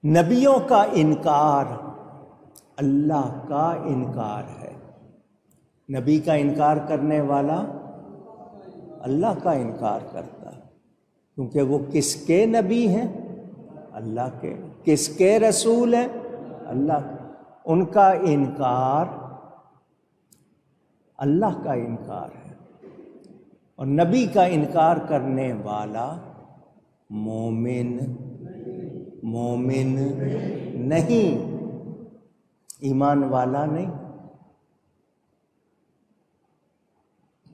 نبیوں کا انکار اللہ کا انکار ہے۔ نبی کا انکار کرنے والا اللہ کا انکار کرتا ہے، کیونکہ وہ کس کے نبی ہیں؟ اللہ کے۔ کس کے رسول ہیں؟ اللہ کے۔ ان کا انکار اللہ کا انکار ہے، اور نبی کا انکار کرنے والا مومن نہیں، ایمان والا نہیں۔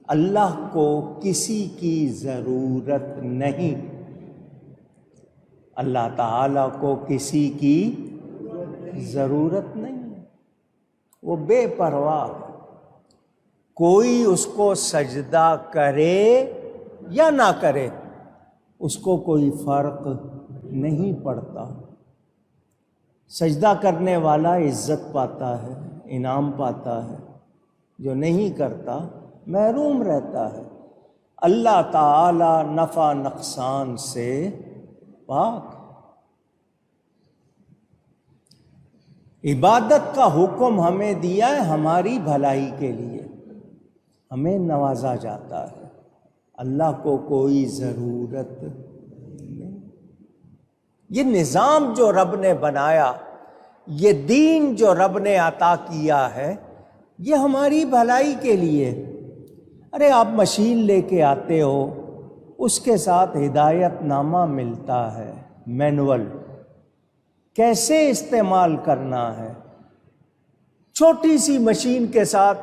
اللہ کو کسی کی ضرورت نہیں، اللہ تعالیٰ کو کسی کی ضرورت نہیں ہے، وہ بے پرواہ ہے۔ کوئی اس کو سجدہ کرے یا نہ کرے اس کو کوئی فرق نہیں پڑتا۔ سجدہ کرنے والا عزت پاتا ہے، انعام پاتا ہے، جو نہیں کرتا محروم رہتا ہے۔ اللہ تعالی نفع نقصان سے پاک۔ عبادت کا حکم ہمیں دیا ہے ہماری بھلائی کے لیے، ہمیں نوازا جاتا ہے، اللہ کو کوئی ضرورت نہیں۔ یہ نظام جو رب نے بنایا، یہ دین جو رب نے عطا کیا ہے، یہ ہماری بھلائی کے لیے۔ ارے آپ مشین لے کے آتے ہو، اس کے ساتھ ہدایت نامہ ملتا ہے، مینول، کیسے استعمال کرنا ہے۔ چھوٹی سی مشین کے ساتھ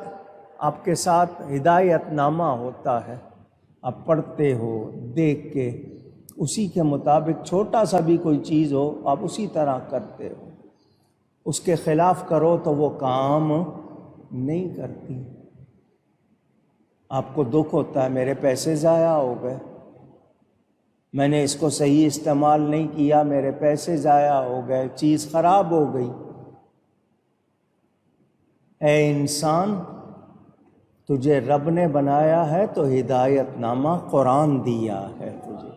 آپ کے ساتھ ہدایت نامہ ہوتا ہے، آپ پڑھتے ہو دیکھ کے، اسی کے مطابق چھوٹا سا بھی کوئی چیز ہو آپ اسی طرح کرتے ہو۔ اس کے خلاف کرو تو وہ کام نہیں کرتی۔ آپ کو دکھ ہوتا ہے میرے پیسے ضائع ہو گئے، میں نے اس کو صحیح استعمال نہیں کیا، میرے پیسے ضائع ہو گئے، چیز خراب ہو گئی۔ اے انسان، تجھے رب نے بنایا ہے تو ہدایت نامہ قرآن دیا ہے تجھے،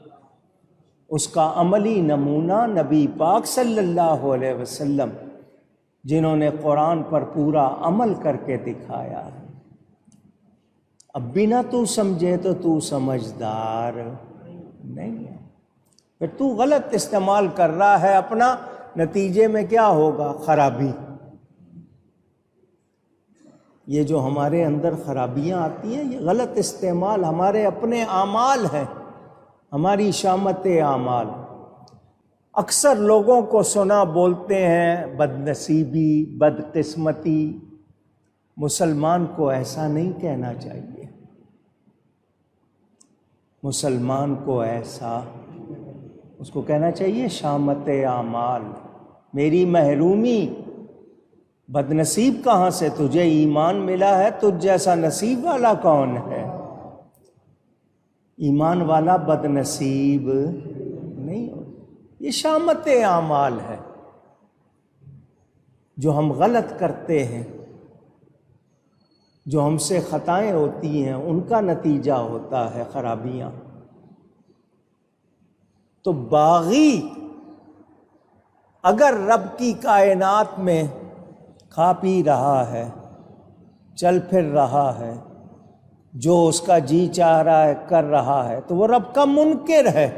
اس کا عملی نمونہ نبی پاک صلی اللہ علیہ وسلم، جنہوں نے قرآن پر پورا عمل کر کے دکھایا ہے۔ اب بھی نہ تو سمجھے تو تو سمجھدار نہیں ہے، پھر تو غلط استعمال کر رہا ہے اپنا، نتیجے میں کیا ہوگا؟ خرابی۔ یہ جو ہمارے اندر خرابیاں آتی ہیں، یہ غلط استعمال ہمارے اپنے اعمال ہیں، ہماری شامت اعمال۔ اکثر لوگوں کو سنا بولتے ہیں بد نصیبی، بد قسمتی۔ مسلمان کو ایسا نہیں کہنا چاہیے، مسلمان کو ایسا اس کو کہنا چاہیے شامت اعمال، میری محرومی۔ بد نصیب کہاں سے؟ تجھے ایمان ملا ہے، تجھ جیسا نصیب والا کون ہے؟ ایمان والا بد نصیب نہیں ہوتا۔ یہ شامت اعمال ہے، جو ہم غلط کرتے ہیں، جو ہم سے خطائیں ہوتی ہیں، ان کا نتیجہ ہوتا ہے خرابیاں۔ تو باغی اگر رب کی کائنات میں کھا پی رہا ہے، چل پھر رہا ہے، جو اس کا جی چاہ رہا ہے کر رہا ہے، تو وہ رب کا منکر ہے،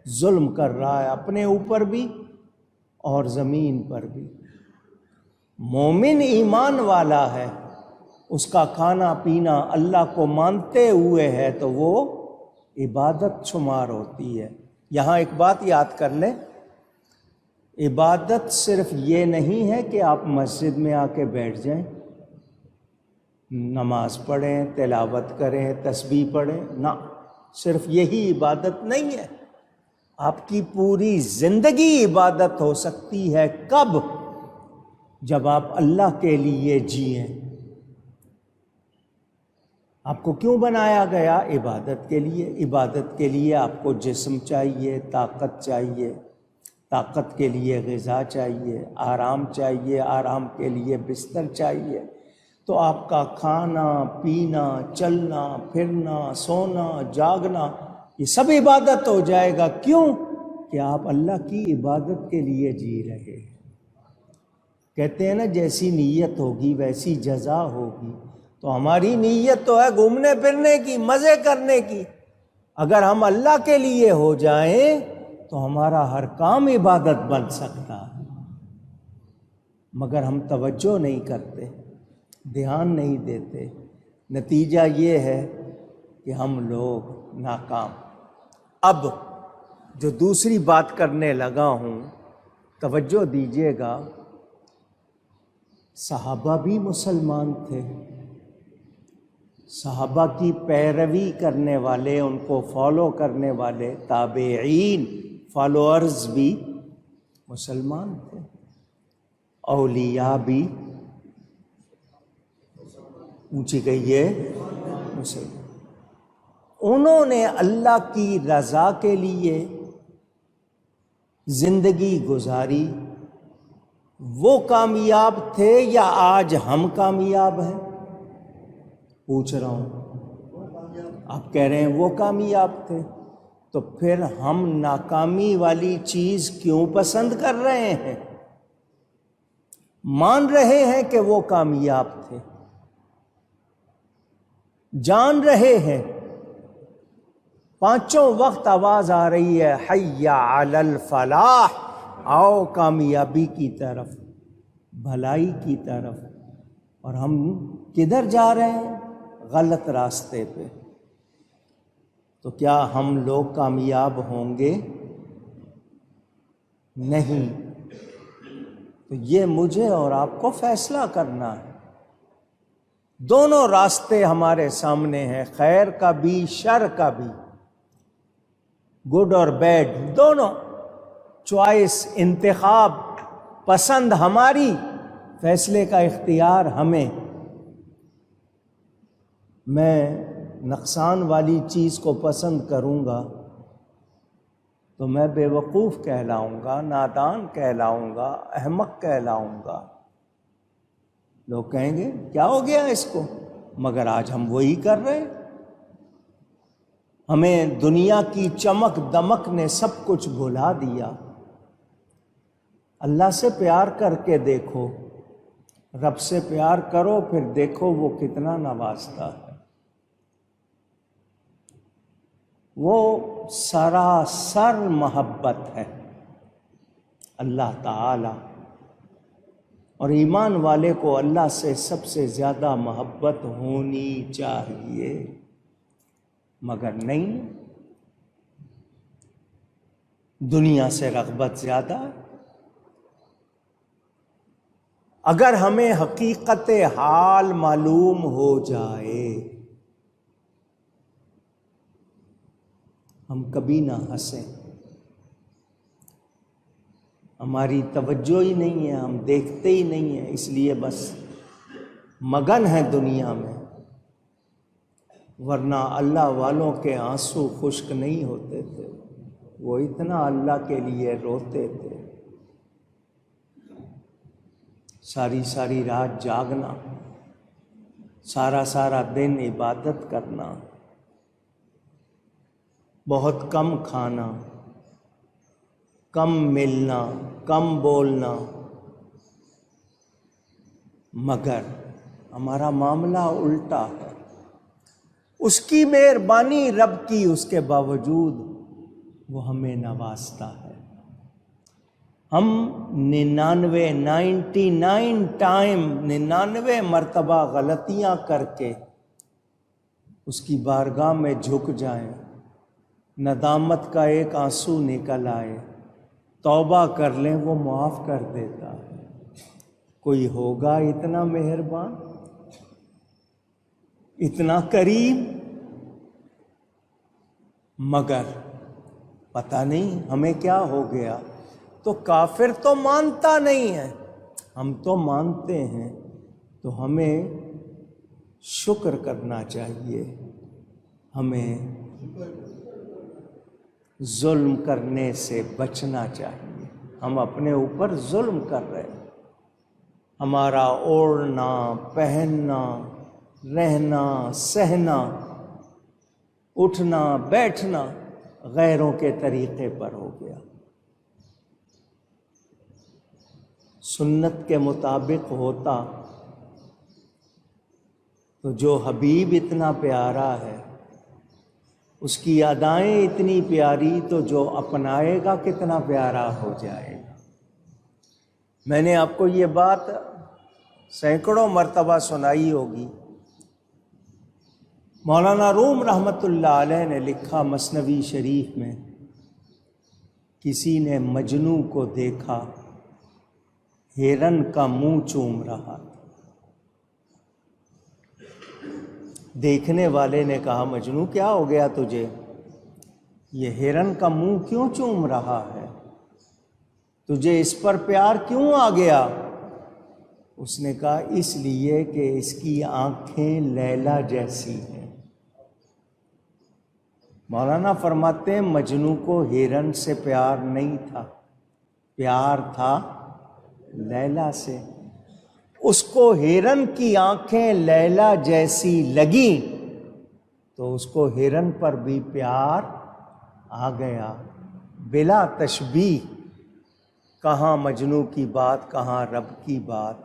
ظلم کر رہا ہے اپنے اوپر بھی اور زمین پر بھی۔ مومن ایمان والا ہے، اس کا کھانا پینا اللہ کو مانتے ہوئے ہے تو وہ عبادت شمار ہوتی ہے۔ یہاں ایک بات یاد کر لیں، عبادت صرف یہ نہیں ہے کہ آپ مسجد میں آ کے بیٹھ جائیں، نماز پڑھیں، تلاوت کریں، تسبیح پڑھیں، نہ، صرف یہی عبادت نہیں ہے۔ آپ کی پوری زندگی عبادت ہو سکتی ہے۔ کب؟ جب آپ اللہ کے لیے جئیں۔ آپ کو کیوں بنایا گیا؟ عبادت کے لیے۔ عبادت کے لیے آپ کو جسم چاہیے، طاقت چاہیے، طاقت کے لیے غذا چاہیے، آرام چاہیے، آرام کے لیے بستر چاہیے۔ تو آپ کا کھانا پینا، چلنا پھرنا، سونا جاگنا، یہ سب عبادت ہو جائے گا۔ کیوں؟ کہ آپ اللہ کی عبادت کے لیے جی رہے ہیں۔ کہتے ہیں نا جیسی نیت ہوگی ویسی جزا ہوگی، تو ہماری نیت تو ہے گھومنے پھرنے کی، مزے کرنے کی۔ اگر ہم اللہ کے لیے ہو جائیں تو ہمارا ہر کام عبادت بن سکتا ہے، مگر ہم توجہ نہیں کرتے، دھیان نہیں دیتے، نتیجہ یہ ہے کہ ہم لوگ ناکام۔ اب جو دوسری بات کرنے لگا ہوں، توجہ دیجیے گا، صحابہ بھی مسلمان تھے، صحابہ کی پیروی کرنے والے، ان کو فالو کرنے والے تابعین، فالوورز بھی مسلمان تھے، اولیاء بھی اونچی کہیے مسلمان۔ انہوں نے اللہ کی رضا کے لیے زندگی گزاری، وہ کامیاب تھے یا آج ہم کامیاب ہیں؟ پوچھ رہا ہوں، آپ کہہ رہے ہیں وہ کامیاب تھے، تو پھر ہم ناکامی والی چیز کیوں پسند کر رہے ہیں؟ مان رہے ہیں کہ وہ کامیاب تھے، جان رہے ہیں، پانچوں وقت آواز آ رہی ہے حی علی الفلاح، آؤ کامیابی کی طرف، بھلائی کی طرف، اور ہم کدھر جا رہے ہیں؟ غلط راستے پہ۔ تو کیا ہم لوگ کامیاب ہوں گے؟ نہیں۔ تو یہ مجھے اور آپ کو فیصلہ کرنا ہے۔ دونوں راستے ہمارے سامنے ہیں، خیر کا بھی شر کا بھی، گڈ اور بیڈ دونوں، چوائس، انتخاب، پسند ہماری، فیصلے کا اختیار ہمیں۔ میں نقصان والی چیز کو پسند کروں گا تو میں بے وقوف کہلاؤں گا، نادان کہلاؤں گا، احمق کہلاؤں گا۔ لوگ کہیں گے کیا ہو گیا اس کو، مگر آج ہم وہی کر رہے ہیں۔ ہمیں دنیا کی چمک دمک نے سب کچھ بھلا دیا۔ اللہ سے پیار کر کے دیکھو، رب سے پیار کرو، پھر دیکھو وہ کتنا نوازتا ہے۔ وہ سراسر محبت ہے اللہ تعالی، اور ایمان والے کو اللہ سے سب سے زیادہ محبت ہونی چاہیے، مگر نہیں، دنیا سے رغبت زیادہ۔ اگر ہمیں حقیقت حال معلوم ہو جائے، ہم کبھی نہ ہنسیں، ہماری توجہ ہی نہیں ہے، ہم دیکھتے ہی نہیں ہیں، اس لیے بس مگن ہیں دنیا میں، ورنہ اللہ والوں کے آنسو خشک نہیں ہوتے تھے، وہ اتنا اللہ کے لیے روتے تھے، ساری ساری رات جاگنا، سارا سارا دن عبادت کرنا، بہت کم کھانا، کم ملنا، کم بولنا، مگر ہمارا معاملہ الٹا ہے۔ اس کی مہربانی رب کی، اس کے باوجود وہ ہمیں نوازتا ہے۔ ہم 99 مرتبہ غلطیاں کر کے اس کی بارگاہ میں جھک جائیں، ندامت کا ایک آنسو نکل آئے، توبہ کر لیں، وہ معاف کر دیتا ہے۔ کوئی ہوگا اتنا مہربان، اتنا کریم؟ مگر پتہ نہیں ہمیں کیا ہو گیا۔ تو کافر تو مانتا نہیں ہے، ہم تو مانتے ہیں، تو ہمیں شکر کرنا چاہیے، ہمیں ظلم کرنے سے بچنا چاہیے۔ ہم اپنے اوپر ظلم کر رہے ہیں، ہمارا اوڑھنا، پہننا، رہنا، سہنا، اٹھنا، بیٹھنا غیروں کے طریقے پر ہو گیا۔ سنت کے مطابق ہوتا تو جو حبیب اتنا پیارا ہے، اس کی ادائیں اتنی پیاری، تو جو اپنائے گا کتنا پیارا ہو جائے گا۔ میں نے آپ کو یہ بات سینکڑوں مرتبہ سنائی ہوگی۔ مولانا روم رحمۃ اللہ علیہ نے لکھا مثنوی شریف میں، کسی نے مجنوں کو دیکھا ہرن کا منہ چوم رہا۔ دیکھنے والے نے کہا، مجنوں کیا ہو گیا تجھے؟ یہ ہرن کا منہ کیوں چوم رہا ہے؟ تجھے اس پر پیار کیوں آ گیا؟ اس نے کہا، اس لیے کہ اس کی آنکھیں لیلا جیسی ہیں۔ مولانا فرماتے ہیں مجنوں کو ہرن سے پیار نہیں تھا، پیار تھا لیلا سے۔ اس کو ہرن کی آنکھیں لیلا جیسی لگیں تو اس کو ہرن پر بھی پیار آ گیا، بلا تشبیہ۔ کہاں مجنوں کی بات، کہاں رب کی بات۔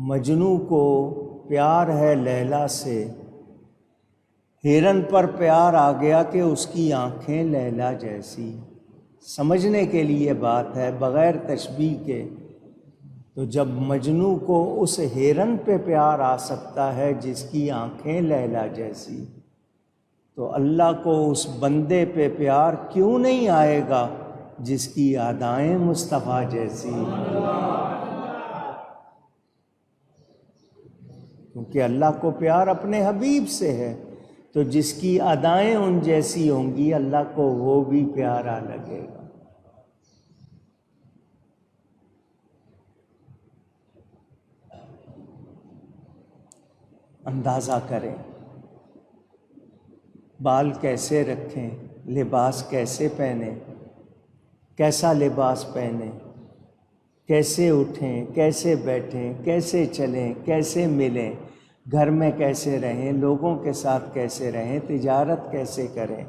مجنوں کو پیار ہے لیلا سے، ہرن پر پیار آ گیا کہ اس کی آنکھیں لیلا جیسی۔ سمجھنے کے لیے بات ہے بغیر تشبیہ کے۔ تو جب مجنوں کو اس ہرن پہ پیار آ سکتا ہے جس کی آنکھیں لیلا جیسی، تو اللہ کو اس بندے پہ پیار کیوں نہیں آئے گا جس کی ادائیں مصطفیٰ جیسی؟ کیونکہ اللہ کو پیار اپنے حبیب سے ہے، تو جس کی ادائیں ان جیسی ہوں گی اللہ کو وہ بھی پیارا لگے گا۔ اندازہ کریں، بال کیسے رکھیں، لباس کیسے پہنیں، کیسا لباس پہنیں، کیسے اٹھیں، کیسے بیٹھیں، کیسے چلیں، کیسے ملیں، گھر میں کیسے رہیں، لوگوں کے ساتھ کیسے رہیں، تجارت کیسے کریں،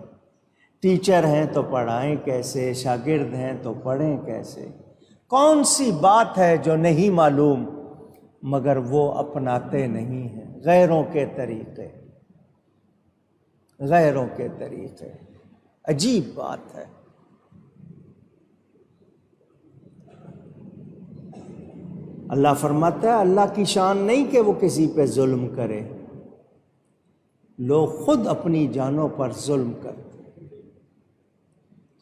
ٹیچر ہیں تو پڑھائیں کیسے، شاگرد ہیں تو پڑھیں کیسے۔ کون سی بات ہے جو نہیں معلوم مگر وہ اپناتے نہیں ہیں؟ غیروں کے طریقے، غیروں کے طریقے، عجیب بات ہے۔ اللہ فرماتا ہے اللہ کی شان نہیں کہ وہ کسی پہ ظلم کرے، لوگ خود اپنی جانوں پر ظلم کرتے۔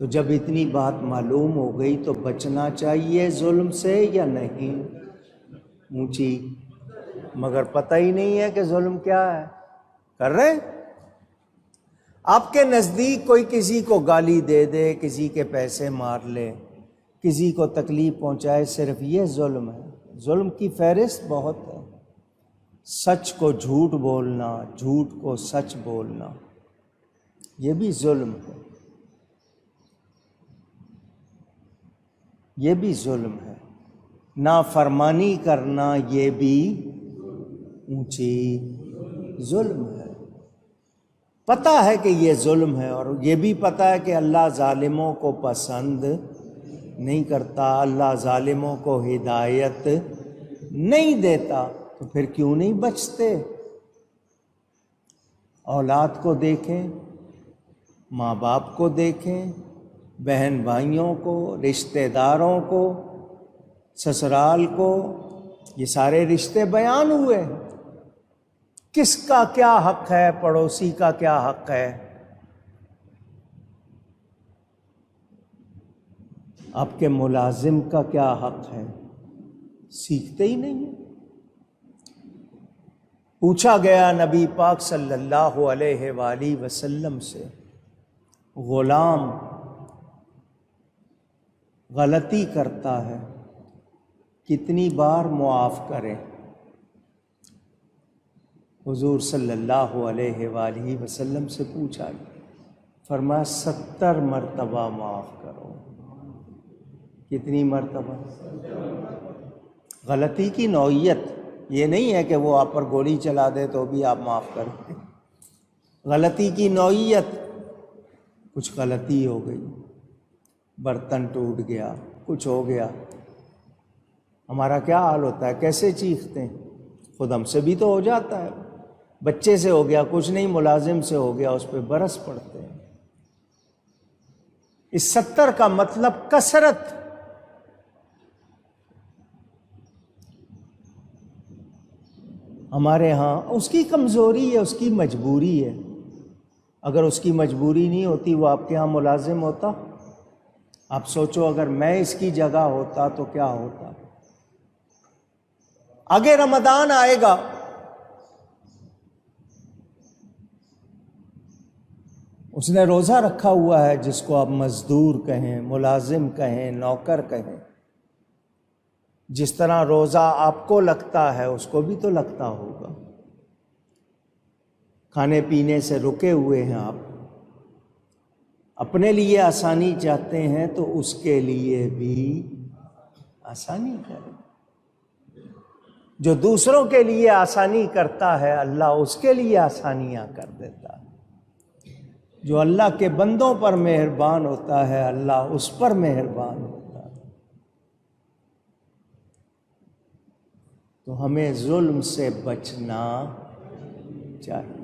تو جب اتنی بات معلوم ہو گئی تو بچنا چاہیے ظلم سے یا نہیں؟ اونچی، مگر پتہ ہی نہیں ہے کہ ظلم کیا ہے، کر رہے ہیں۔ آپ کے نزدیک کوئی کسی کو گالی دے دے، کسی کے پیسے مار لے، کسی کو تکلیف پہنچائے، صرف یہ ظلم ہے؟ ظلم کی فہرست بہت ہے۔ سچ کو جھوٹ بولنا، جھوٹ کو سچ بولنا، یہ بھی ظلم ہے، یہ بھی ظلم ہے۔ نافرمانی کرنا یہ بھی اونچی ظلم ہے۔ پتہ ہے کہ یہ ظلم ہے، اور یہ بھی پتہ ہے کہ اللہ ظالموں کو پسند نہیں کرتا، اللہ ظالموں کو ہدایت نہیں دیتا، تو پھر کیوں نہیں بچتے؟ اولاد کو دیکھیں، ماں باپ کو دیکھیں، بہن بھائیوں کو، رشتہ داروں کو، سسرال کو، یہ سارے رشتے بیان ہوئے۔ کس کا کیا حق ہے، پڑوسی کا کیا حق ہے؟ آپ کے ملازم کا کیا حق ہے؟ سیکھتے ہی نہیں ہیں۔ پوچھا گیا نبی پاک صلی اللہ علیہ وآلہ وسلم سے، غلام غلطی کرتا ہے کتنی بار معاف کرے؟ حضور صلی اللہ علیہ وآلہ وسلم سے پوچھا گیا، فرمایا 70 مرتبہ معاف کرو۔ کتنی مرتبہ؟ غلطی کی نوعیت یہ نہیں ہے کہ وہ آپ پر گولی چلا دے تو بھی آپ معاف کر دیں۔ غلطی کی نوعیت، کچھ غلطی ہو گئی، برتن ٹوٹ گیا، کچھ ہو گیا، ہمارا کیا حال ہوتا ہے، کیسے چیختے ہیں؟ خود ہم سے بھی تو ہو جاتا ہے، بچے سے ہو گیا کچھ نہیں، ملازم سے ہو گیا، اس پہ برس پڑتے ہیں۔ اس 70 کا مطلب کثرت۔ ہمارے ہاں اس کی کمزوری ہے، اس کی مجبوری ہے۔ اگر اس کی مجبوری نہیں ہوتی وہ آپ کے ہاں ملازم ہوتا؟ آپ سوچو اگر میں اس کی جگہ ہوتا تو کیا ہوتا۔ آگے رمضان آئے گا، اس نے روزہ رکھا ہوا ہے، جس کو آپ مزدور کہیں، ملازم کہیں، نوکر کہیں، جس طرح روزہ آپ کو لگتا ہے اس کو بھی تو لگتا ہوگا۔ کھانے پینے سے رکے ہوئے ہیں آپ، اپنے لیے آسانی چاہتے ہیں تو اس کے لیے بھی آسانی کریں۔ جو دوسروں کے لیے آسانی کرتا ہے اللہ اس کے لیے آسانیاں کر دیتا ہے۔ جو اللہ کے بندوں پر مہربان ہوتا ہے اللہ اس پر مہربان ہوتا ہے۔ تو ہمیں ظلم سے بچنا چاہیے۔